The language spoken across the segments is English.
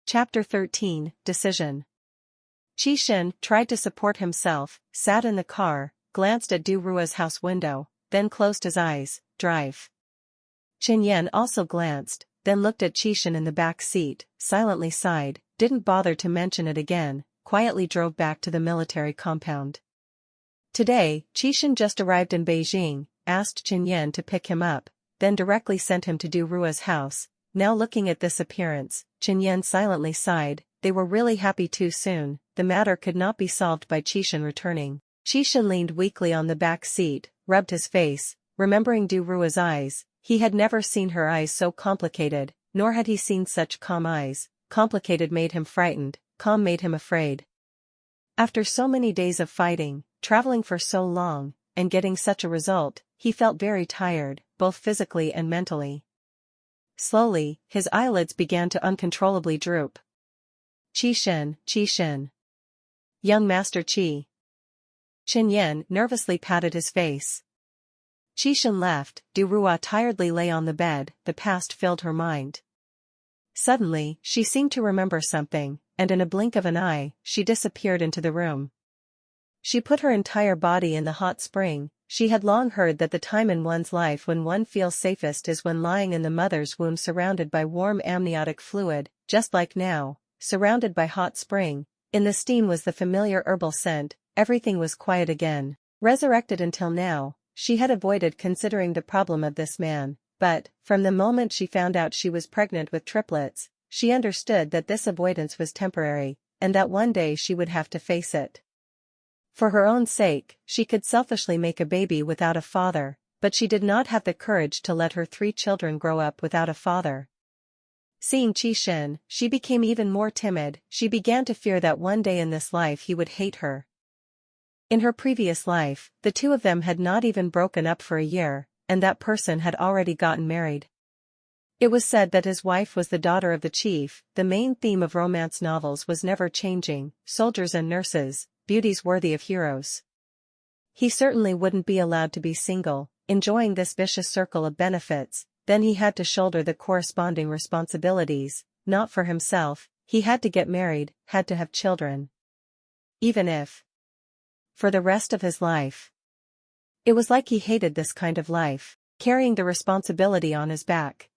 Chapter 13, Decision. Qixin tried to support himself, sat in the car, glanced at Du Rua's house window, then closed his eyes. Drive. Qin Yan also glanced, then looked at Qixin in the back seat, silently sighed, didn't bother to mention it again, quietly drove back to the military compound. Today, Qixin just arrived in Beijing, asked Qin Yan to pick him up, then directly sent him to Du Rua's house. Now looking at this appearance, Qin Yan silently sighed. They were really happy too soon. The matter could not be solved by Qixin returning. Qixin leaned weakly on the back seat, rubbed his face, remembering Du Rua's eyes. He had never seen her eyes so complicated, nor had he seen such calm eyes. Complicated made him frightened, calm made him afraid. After so many days of fighting, traveling for so long, and getting such a result, he felt very tired, both physically and mentally. Slowly, his eyelids began to uncontrollably droop. Qixin, Qixin. Young Master Qi. Qin Yan nervously patted his face. Qixin left. Du Rua tiredly lay on the bed. The past filled her mind. Suddenly, she seemed to remember something, and in a blink of an eye, she disappeared into the room. She put her entire body in the hot spring. She had long heard that the time in one's life when one feels safest is when lying in the mother's womb surrounded by warm amniotic fluid, just like now, surrounded by hot spring. In the steam was the familiar herbal scent. Everything was quiet again. Resurrected until now, she had avoided considering the problem of this man, but, from the moment she found out she was pregnant with triplets, she understood that this avoidance was temporary, and that one day she would have to face it. For her own sake, she could selfishly make a baby without a father, but she did not have the courage to let her 3 children grow up without a father. Seeing Qixin, she became even more timid. She began to fear that one day in this life he would hate her. In her previous life, the two of them had not even broken up for a year, and that person had already gotten married. It was said that his wife was the daughter of the chief. The main theme of romance novels was never changing: soldiers and nurses, beauties worthy of heroes. He certainly wouldn't be allowed to be single, enjoying this vicious circle of benefits. Then he had to shoulder the corresponding responsibilities. Not for himself, he had to get married, had to have children. Even if for the rest of his life. It was like he hated this kind of life, carrying the responsibility on his back.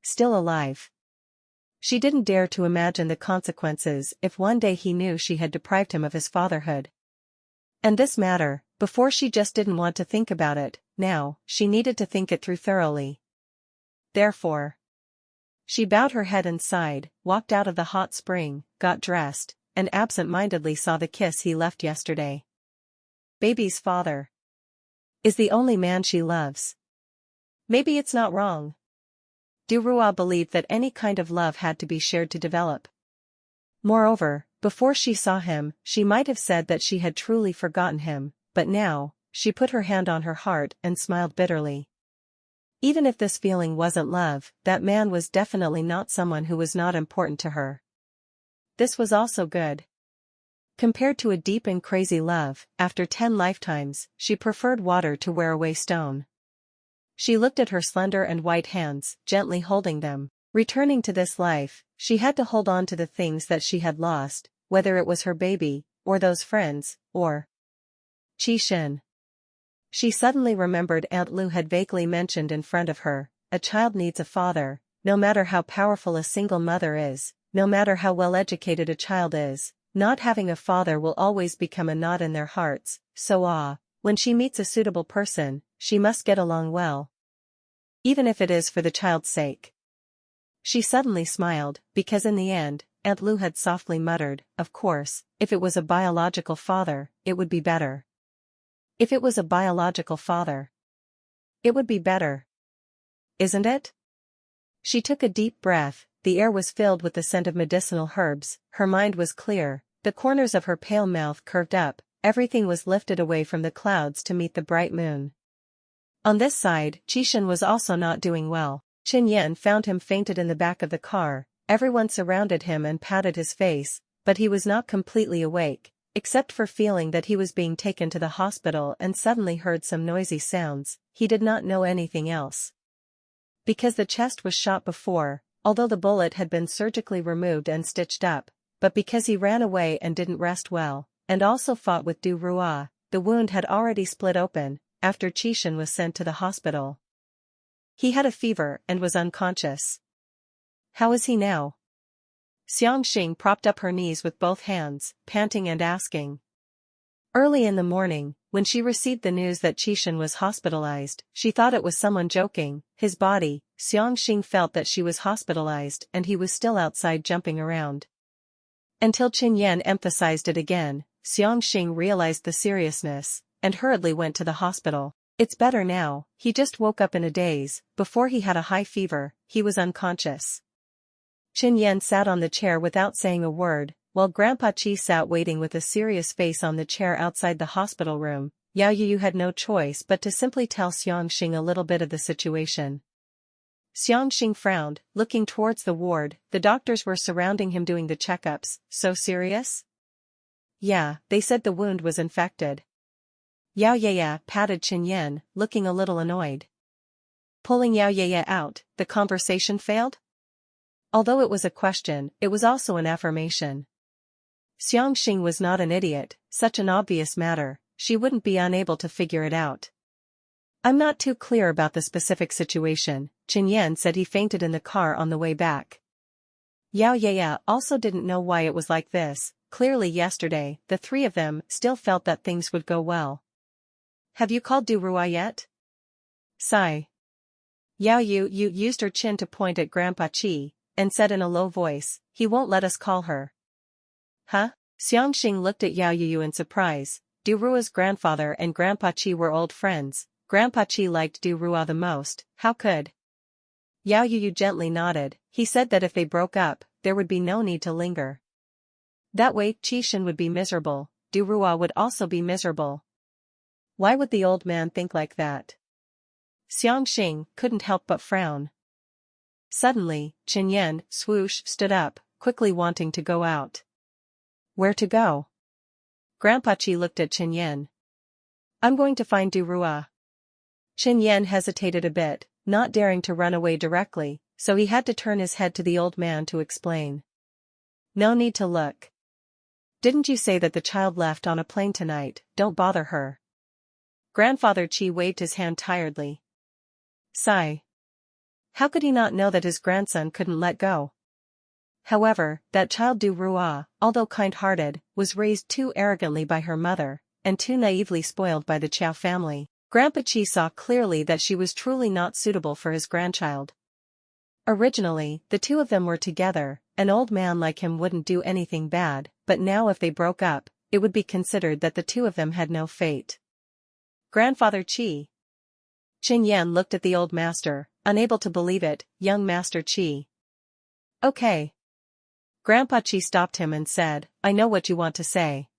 Still alive. She didn't dare to imagine the consequences if one day he knew she had deprived him of his fatherhood. And this matter, before she just didn't want to think about it, now, she needed to think it through thoroughly. Therefore, she bowed her head and sighed, walked out of the hot spring, got dressed, and absent-mindedly saw the kiss he left yesterday. Baby's father is the only man she loves. Maybe it's not wrong. Du Rua believed that any kind of love had to be shared to develop. Moreover, before she saw him, she might have said that she had truly forgotten him, but now, she put her hand on her heart and smiled bitterly. Even if this feeling wasn't love, that man was definitely not someone who was not important to her. This was also good. Compared to a deep and crazy love, after 10 lifetimes, she preferred water to wear away stone. She looked at her slender and white hands, gently holding them. Returning to this life, she had to hold on to the things that she had lost, whether it was her baby, or those friends, or Qixin. She suddenly remembered Aunt Lu had vaguely mentioned in front of her, a child needs a father. No matter how powerful a single mother is, no matter how well educated a child is, not having a father will always become a knot in their hearts. So when she meets a suitable person, she must get along well. Even if it is for the child's sake. She suddenly smiled, because in the end, Aunt Lu had softly muttered, of course, if it was a biological father, it would be better. If it was a biological father, it would be better. Isn't it? She took a deep breath. The air was filled with the scent of medicinal herbs. Her mind was clear. The corners of her pale mouth curved up. Everything was lifted away from the clouds to meet the bright moon. On this side, Qixin was also not doing well. Qin Yan found him fainted in the back of the car. Everyone surrounded him and patted his face, but he was not completely awake, except for feeling that he was being taken to the hospital and suddenly heard some noisy sounds. He did not know anything else. Because the chest was shot before, although the bullet had been surgically removed and stitched up, but because he ran away and didn't rest well, and also fought with Du Rua, the wound had already split open, after Qixin was sent to the hospital. He had a fever and was unconscious. How is he now? Xiang Xing propped up her knees with both hands, panting and asking. Early in the morning, when she received the news that Qixin was hospitalized, she thought it was someone joking. His body, Xiang Xing felt that she was hospitalized and he was still outside jumping around. Until Qin Yan emphasized it again, Xiang Xing realized the seriousness, and hurriedly went to the hospital. It's better now, he just woke up in a daze. Before he had a high fever, he was unconscious. Qin Yan sat on the chair without saying a word, while Grandpa Qi sat waiting with a serious face on the chair outside the hospital room. Yao Yu had no choice but to simply tell Xiang Xing a little bit of the situation. Xiang Xing frowned, looking towards the ward. The doctors were surrounding him doing the checkups. So serious? Yeah, they said the wound was infected. Yao Yaya patted Qin Yan, looking a little annoyed. Pulling Yao Yaya out, the conversation failed? Although it was a question, it was also an affirmation. Xiang Xing was not an idiot, such an obvious matter, she wouldn't be unable to figure it out. I'm not too clear about the specific situation, Qin Yan said. He fainted in the car on the way back. Yao Yaya also didn't know why it was like this. Clearly yesterday, the three of them still felt that things would go well. Have you called Du Rua yet? Sigh. Yao Yu used her chin to point at Grandpa Qi, and said in a low voice, he won't let us call her. Huh? Xiang Xing looked at Yao Yu in surprise. Du Rua's grandfather and Grandpa Qi were old friends. Grandpa Qi liked Du Rua the most. How could? Yao Yu gently nodded. He said that if they broke up, there would be no need to linger. That way Qixin would be miserable, Du Rua would also be miserable. Why would the old man think like that? Xiang Xing couldn't help but frown. Suddenly, Qin Yan, swoosh, stood up, quickly wanting to go out. Where to go? Grandpa Qi looked at Qin Yan. I'm going to find Du Rua. Qin Yan hesitated a bit, not daring to run away directly, so he had to turn his head to the old man to explain. No need to look. Didn't you say that the child left on a plane tonight? Don't bother her. Grandfather Qi waved his hand tiredly. Sigh. How could he not know that his grandson couldn't let go? However, that child Du Rua, although kind-hearted, was raised too arrogantly by her mother, and too naively spoiled by the Qiao family. Grandpa Qi saw clearly that she was truly not suitable for his grandchild. Originally, the two of them were together. An old man like him wouldn't do anything bad, but now if they broke up, it would be considered that the two of them had no fate. Grandfather Qi. Qin Yan looked at the old master, unable to believe it. Young Master Qi. Okay. Grandpa Qi stopped him and said, I know what you want to say.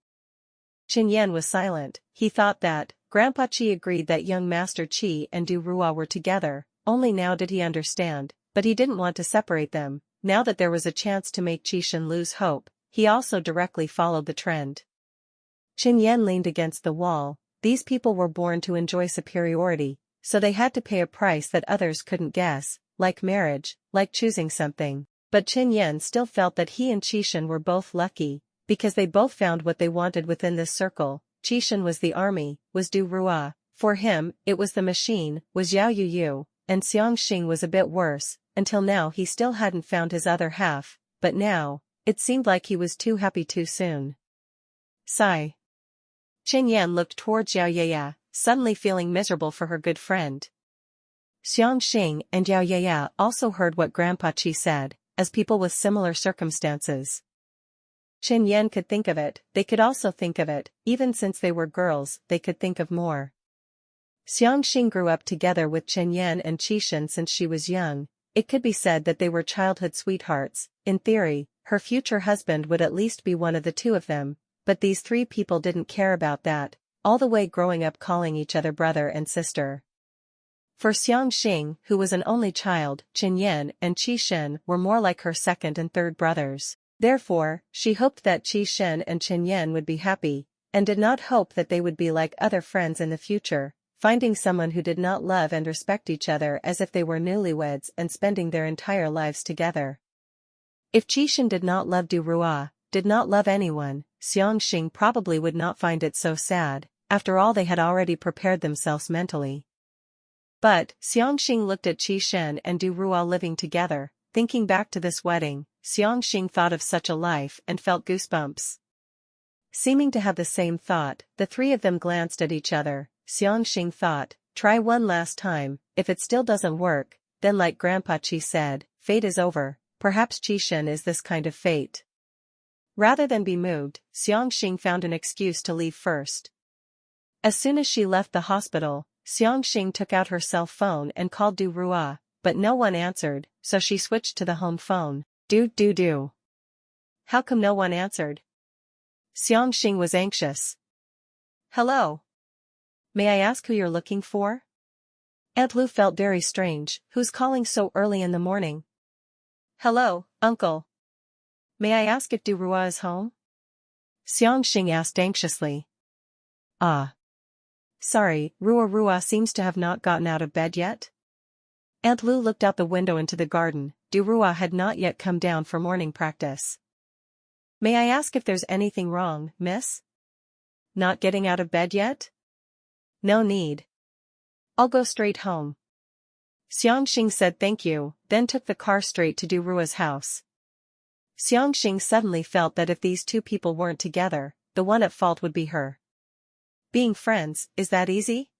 Qin Yan was silent. He thought that, Grandpa Qi agreed that young Master Qi and Du Rua were together, only now did he understand, but he didn't want to separate them. Now that there was a chance to make Qixin lose hope, he also directly followed the trend. Qin Yan leaned against the wall. These people were born to enjoy superiority, so they had to pay a price that others couldn't guess, like marriage, like choosing something. But Qin Yan still felt that he and Qixin were both lucky, because they both found what they wanted within this circle. Qixin was the army, was Du Rua. For him, it was the machine, was Yao Yu, and Xiang Xing was a bit worse. Until now he still hadn't found his other half, but now, it seemed like he was too happy too soon. Sigh. Qin Yan looked towards Yao Yaya, suddenly feeling miserable for her good friend. Xiang Xing and Yao Yaya also heard what Grandpa Qi said, as people with similar circumstances. Qin Yan could think of it, they could also think of it, even since they were girls, they could think of more. Xiang Xing grew up together with Qin Yan and Qixin since she was young. It could be said that they were childhood sweethearts. In theory, her future husband would at least be one of the two of them, but these three people didn't care about that, all the way growing up calling each other brother and sister. For Xiang Xing, who was an only child, Qin Yan and Qixin were more like her second and third brothers. Therefore, she hoped that Qixin and Qin Yan would be happy, and did not hope that they would be like other friends in the future. finding someone who did not love and respect each other as if they were newlyweds and spending their entire lives together. If Qixin did not love Du Ruo, did not love anyone, Xiangxing probably would not find it so sad. After all, they had already prepared themselves mentally. But Xiangxing looked at Qixin and Du Ruo living together. Thinking back to this wedding, Xiangxing thought of such a life and felt goosebumps. Seeming to have the same thought, the three of them glanced at each other. Xiangxing thought, try one last time. If it still doesn't work, then like Grandpa Qi said, fate is over. Perhaps Qixin is this kind of fate. Rather than be moved, Xiangxing found an excuse to leave first. As soon as she left the hospital, Xiangxing took out her cell phone and called Du Ruo, but no one answered, so she switched to the home phone. Do. How come no one answered? Xiangxing was anxious. Hello. May I ask who you're looking for? Aunt Lu felt very strange. Who's calling so early in the morning? Hello, uncle. May I ask if Du Ruo is home? Xiangxing asked anxiously. Ah. Sorry, Ruo seems to have not gotten out of bed yet? Aunt Lu looked out the window into the garden. Du Ruo had not yet come down for morning practice. May I ask if there's anything wrong, miss? Not getting out of bed yet? No need. I'll go straight home. Xiangxing said thank you, then took the car straight to Du Ruo's house. Xiangxing suddenly felt that if these two people weren't together, the one at fault would be her. Being friends, is that easy?